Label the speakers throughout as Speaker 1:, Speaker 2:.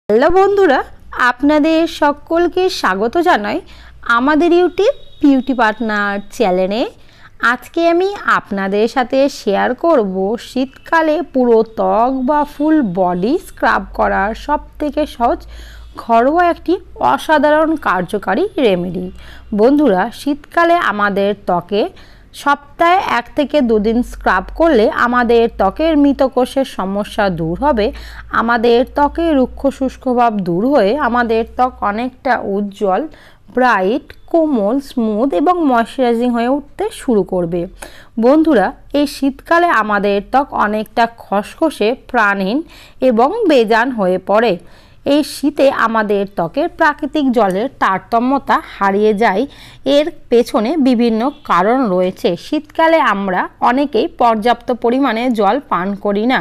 Speaker 1: Hello বন্ধুরা, আপনাদের সকলকে স্বাগত জানাই আমাদের ইউটিউব বিউটি পার্টনার চ্যানেলে। আজকে আমি আপনাদের সাথে শেয়ার করব শীতকালে পুরো ত্বক বা ফুল বডি স্ক্রাব করার সবথেকে সহজ ঘরোয়া একটি অসাধারণ কার্যকারী রেমেডি। বন্ধুরা, শীতকালে আমাদের ত্বকে সপ্তাহে 1 থেকে 2 দিন স্ক্রাব করলে আমাদের ত্বকের মৃতকোষের সমস্যা দূর হবে, আমাদের ত্বকের রুক্ষ শুষ্ক ভাব দূর হয়ে আমাদের ত্বক অনেকটা উজ্জ্বল, ব্রাইট, কোমল, স্মুথ এবং ময়শ্চারাইজিং হয়ে উঠতে শুরু করবে। বন্ধুরা, এই শীতকালে আমাদের ত্বক অনেকটা খসখসে, প্রাণহীন এবং বেজান হয়ে পড়ে। এই শীতে আমাদের ত্বকের প্রাকৃতিক জলের তারতম্যতা হারিয়ে যায়। এর পেছনে বিভিন্ন কারণ রয়েছে। শীতকালে আমরা অনেকেই পর্যাপ্ত পরিমাণে জল পান করি না।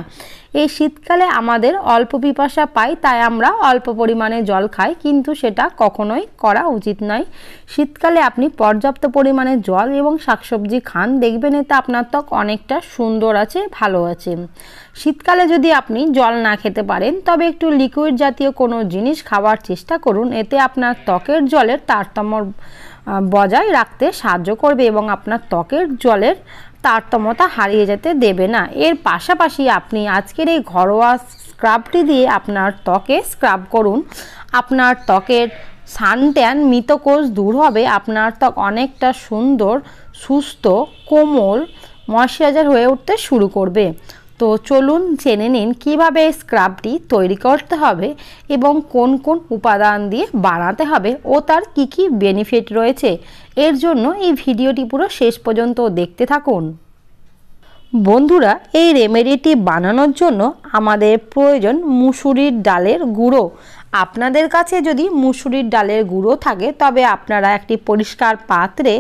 Speaker 1: এই শীতকালে আমাদের অল্প পিপাসা পাই, তাই আমরা অল্প পরিমাণে জল খাই, কিন্তু সেটা কখনোই করা উচিত নয়। শীতকালে আপনি পর্যাপ্ত পরিমাণে জল এবং শাকসবজি খান, দেখবেন এতে আপনার ত্বক অনেকটা সুন্দর আছে, ভালো আছে। শীতকালে যদি আপনি জল না খেতে পারেন, তবে একটু লিকুইড জাতীয় কোনো জিনিস খাওয়ার চেষ্টা করুন। এতে আপনার ত্বকের জলের তারতম্য বজায় রাখতে সাহায্য করবে এবং আপনার ত্বকের জলের তারতম্যতা হারিয়ে যেতে দেবে না। এর পাশাপাশি আপনি আজকের এই ঘরোয়া স্ক্রাবটি দিয়ে আপনার ত্বকে স্ক্রাব করুন। আপনার ত্বকের সানট্যান, মৃতকোষ দূর হবে, আপনার ত্বক অনেকটা সুন্দর, সুস্থ, কোমল, ময়শ্চারাইজার হয়ে উঠতে শুরু করবে। তো চলুন জেনে নিন কীভাবে এই স্ক্রাবটি তৈরি করতে হবে এবং কোন কোন উপাদান দিয়ে বানাতে হবে ও তার কি কি বেনিফিট রয়েছে। এর জন্য এই ভিডিওটি পুরো শেষ পর্যন্ত দেখতে থাকুন। বন্ধুরা, এই রেমেডিটি বানানোর জন্য আমাদের প্রয়োজন মুসুরির ডালের গুঁড়ো। আপনাদের কাছে যদি মুসুরির ডালের গুঁড়ো থাকে, তবে আপনারা একটি পরিষ্কার পাত্রে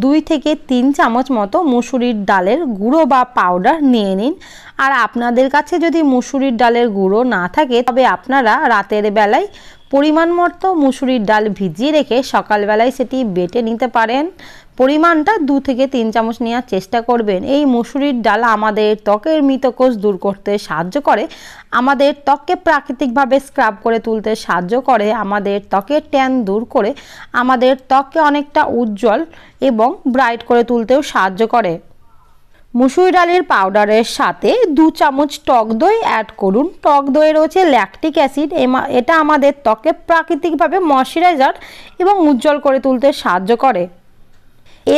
Speaker 1: 2 থেকে 3 চামচ মতো মুসুরির ডালের গুঁড়ো বা পাউডার নিয়ে নিন। আর আপনাদের কাছে যদি মুসুরির ডালের গুঁড়ো না থাকে, তবে আপনারা রাতের বেলায় পরিমাণ মতো মুসুরির ডাল ভিজিয়ে রেখে সকালবেলায় সেটি বেটে নিতে পারেন। পরিমাণটা 2 থেকে 3 চামচ নেওয়ার চেষ্টা করবেন। এই মুসুরির ডাল আমাদের ত্বকের মৃতকোষ দূর করতে সাহায্য করে, আমাদের ত্বককে প্রাকৃতিকভাবে স্ক্রাব করে তুলতে সাহায্য করে, আমাদের ত্বকের ট্যান দূর করে আমাদের ত্বককে অনেকটা উজ্জ্বল এবং ব্রাইট করে তুলতেও সাহায্য করে। মুসুরি ডালের পাউডারের সাথে 2 চামচ টক দই অ্যাড করুন। টক দইয়ে রয়েছে ল্যাকটিক অ্যাসিড, এটা আমাদের ত্বকে প্রাকৃতিকভাবে ময়শ্চারাইজার এবং উজ্জ্বল করে তুলতে সাহায্য করে।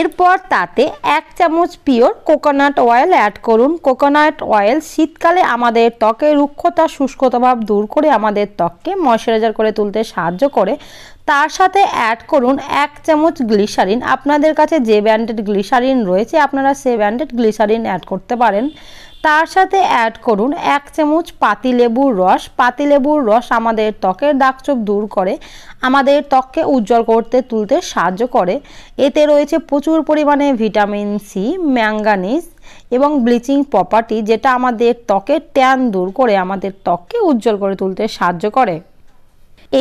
Speaker 1: এরপর তাতে 1 চামচ পিওর কোকোনাট অয়েল অ্যাড করুন। কোকোনাট অয়েল শীতকালে আমাদের ত্বকের রুক্ষতা, শুষ্কতা ভাব দূর করে আমাদের ত্বককে ময়শ্চারাইজার করে তুলতে সাহায্য করে। তার সাথে অ্যাড করুন 1 চামচ গ্লিসারিন। আপনাদের কাছে যে ব্র্যান্ডেড গ্লিসারিন রয়েছে, আপনারা সেই ব্র্যান্ডেড গ্লিসারিন অ্যাড করতে পারেন। তার সাথে অ্যাড করুন 1 চামচ পাতিলেবুর রস। পাতিলেবুর রস আমাদের ত্বকের দাগছোপ দূর করে, আমাদের ত্বককে উজ্জ্বল করতে তুলতে সাহায্য করে। এতে রয়েছে প্রচুর পরিমাণে ভিটামিন সি, ম্যাঙ্গানিজ এবং ব্লিচিং প্রপার্টি, যেটা আমাদের ত্বকের ট্যান দূর করে আমাদের ত্বককে উজ্জ্বল করে তুলতে সাহায্য করে।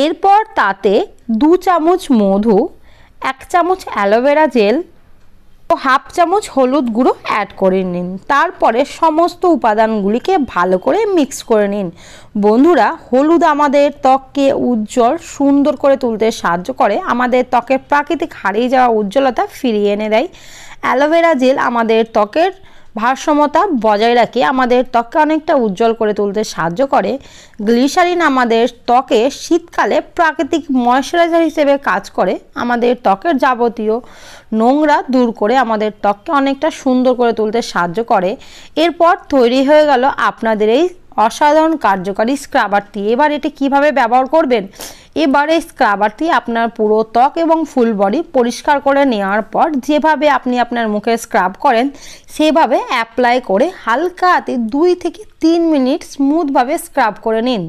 Speaker 1: এরপর তাতে 2 চামচ মধু, 1 চামচ অ্যালোভেরা জেল ও 1/2 চামচ হলুদ গুঁড়ো অ্যাড করে নিন। তারপরে সমস্ত উপাদানগুলিকে ভালো করে মিক্স করে নিন। বন্ধুরা, হলুদ আমাদের ত্বককে উজ্জ্বল, সুন্দর করে তুলতে সাহায্য করে, আমাদের ত্বকের প্রাকৃতিক হারিয়ে যাওয়া উজ্জ্বলতা ফিরিয়ে এনে দেয়। অ্যালোভেরা জেল আমাদের ত্বকের ভারসাম্যতা বজায় রাখে, আমাদের ত্বককে অনেকটা উজ্জ্বল করে তুলতে সাহায্য করে। গ্লিসারিন আমাদের ত্বকে শীতকালে প্রাকৃতিক ময়শ্চারাইজার হিসেবে কাজ করে, আমাদের ত্বকের যাবতীয় নোংরা দূর করে আমাদের ত্বককে অনেকটা সুন্দর করে তুলতে সাহায্য করে। এরপর তৈরি হয়ে গেল আপনাদের এই অসাধারণ কার্যকারী স্ক্রাবারটি। এবার এটি কিভাবে ব্যবহার করবেন? এবার এই স্ক্রাবারটি আপনার পুরো ত্বক এবং ফুল বডি পরিষ্কার করে নেওয়ার পর যেভাবে আপনি আপনার মুখে স্ক্রাব করেন, সেভাবে অ্যাপ্লাই করে হালকা হাতে 2 থেকে 3 মিনিট স্মুথভাবে স্ক্রাব করে নিন।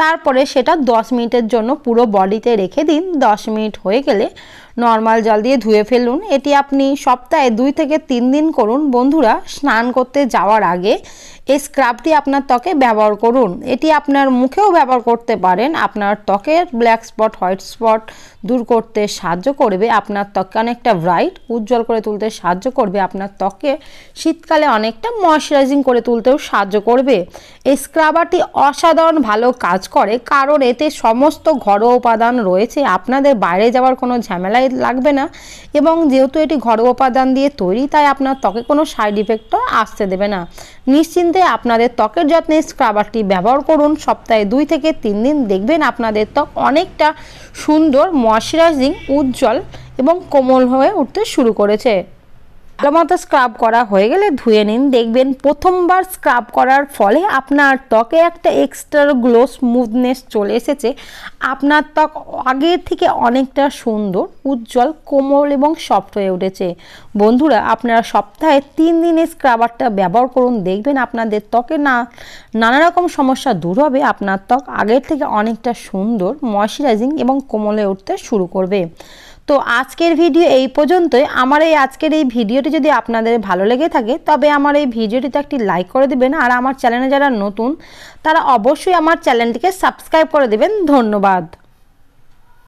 Speaker 1: তারপরে সেটা 10 মিনিটের জন্য পুরো বডিতে রেখে দিন। 10 মিনিট হয়ে গেলে নর্মাল জল দিয়ে ধুয়ে ফেলুন। এটি আপনি সপ্তাহে 2 থেকে 3 দিন করুন। বন্ধুরা, স্নান করতে যাওয়ার আগে এই স্ক্রাবটি আপনার ত্বকে ব্যবহার করুন। এটি আপনার মুখেও ব্যবহার করতে পারেন। আপনার ত্বকের ব্ল্যাক স্পট, হোয়াইট স্পট দূর করতে সাহায্য করবে, আপনার ত্বককে অনেকটা ব্রাইট, উজ্জ্বল করে তুলতে সাহায্য করবে, আপনার ত্বকে শীতকালে অনেকটা ময়শ্চারাইজিং করে তুলতেও সাহায্য করবে। করবে। এই স্ক্রাবারটি অসাধারণ ভালো কাজ করে, কারণ এতে সমস্ত ঘরোয়া উপাদান রয়েছে, আপনাদের বাইরে যাওয়ার কোনো ঝামেলাই লাগবে না। এবং যেহেতু এটি ঘরোয়া উপাদান দিয়ে তৈরি, তাই আপনার ত্বকে কোনো সাইড ইফেক্টও আসতে দেবে না। নিশ্চিন্তে আপনাদের ত্বকের যত্নে স্ক্রাবারটি ব্যবহার করুন। সপ্তাহে 2 থেকে 3 দিন দেখবেন আপনাদের ত্বক অনেকটা সুন্দর, ময়শ্চারাইজিং, উজ্জ্বল এবং কোমল হয়ে উঠতে শুরু করেছে। ভালোমতো স্ক্রাব করা হয়ে গেলে ধুয়ে নিন। দেখবেন প্রথমবার স্ক্রাব করার ফলে আপনার ত্বকে একটা এক্সট্রা গ্লো, স্মুথনেস চলে এসেছে। আপনার ত্বক আগের থেকে অনেকটা সুন্দর, উজ্জ্বল, কোমল এবং সফট হয়ে উঠেছে। বন্ধুরা, আপনারা সপ্তাহে 3 দিনে স্ক্রাবারটা ব্যবহার করুন। দেখবেন আপনাদের ত্বকে নানা রকম সমস্যা দূর হবে। আপনার ত্বক আগের থেকে অনেকটা সুন্দর, ময়শ্চারাইজিং এবং কোমল হয়ে উঠতে শুরু করবে। তো আজকের ভিডিও এই পর্যন্তই। আমার আজকের এই ভিডিওটি যদি আপনাদের ভালো লেগে থাকে, তবে আমার এই ভিডিওটিতে একটি লাইক করে দেবেন। আর আমার চ্যানেলে যারা নতুন, তারা অবশ্যই আমার চ্যানেলটিকে সাবস্ক্রাইব করে দেবেন। ধন্যবাদ।